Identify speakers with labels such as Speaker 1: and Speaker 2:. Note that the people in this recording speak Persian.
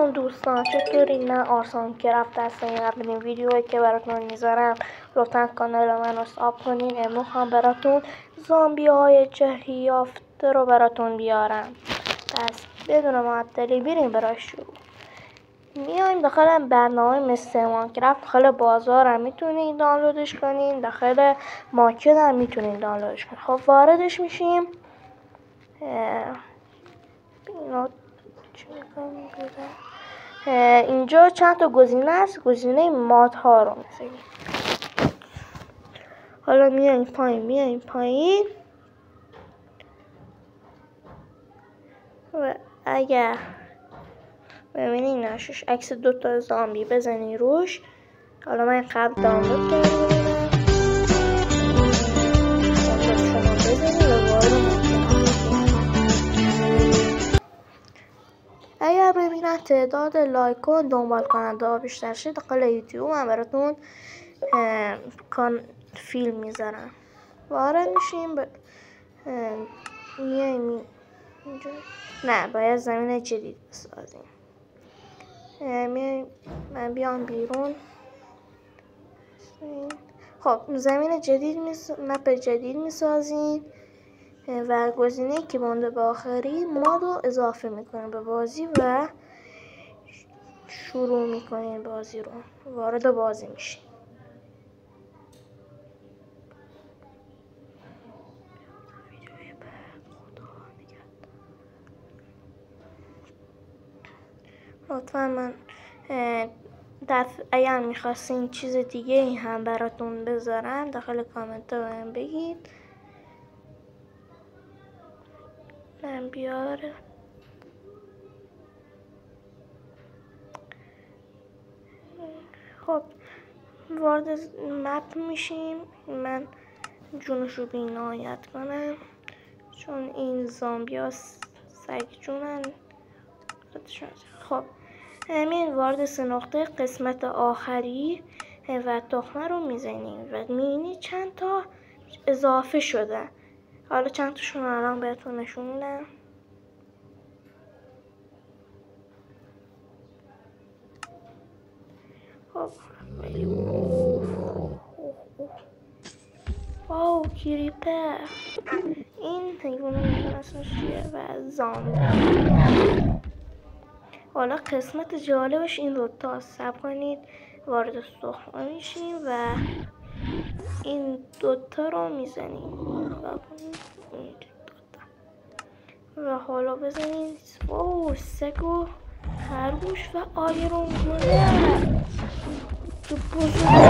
Speaker 1: سلام دوستان، چطورین؟ من آرسان کرافت هستم. اولین ویدیویی که براتون میذارم، لطفا کانال منو ساب کنین. امروز هم براتون زامبی های جهی یافته رو براتون بیارم. پس بدون معطلی بریم برای شروع. میایم داخل برنامه مثل ماینکرافت. داخل بازار هم میتونین دانلودش کنین، داخل مارکت هم میتونین دانلودش کنین. خب واردش میشیم. اینجا چند تا گزینه است. گزینه مادها رو میزنیم. حالا میایم پایین و اگر ببینید نشش عکس دوتا زامبی بزنی روش. حالا من قبل دانلود کرده بودم. شما بزنید و وارد اگر ببینم تعداد لایک و دنبال کننده ها بیشتر شد، داخل یوتیوب من براتون فیلم میذارم. وارد میشیم میایم اینجا. نه، باید زمین جدید بسازیم. من بیام بیرون. خب زمین جدید مپ جدید میسازیم و گزینه که مونده به آخری ماد رو اضافه میکنیم به بازی و شروع میکنیم بازی رو. وارد بازی میشیم. لطفا من اگر میخواستین چیز دیگه ای هم براتون بذارم داخل کامنت ها بهم بگید. من بیاره خب وارد مپ میشیم. من جونشو بینایت کنم چون این زامبی ها سگ جونن. خب همین وارد 3 نقطه قسمت آخری و تخمه رو میزنیم و میبینید چند تا اضافه شده. حالا چند تاشون الان بهتون نشون میدم. خب واو کریپر، این حیوان اسمش چیه؟ و زامبی. حالا قسمت جالبش این دوتا. صبر کنید وارد تخمه میشیم و این دوتا رو میزنیم و حالا بزنید. واو سگ و خرگوش و آیرون گونه. تو بزرگ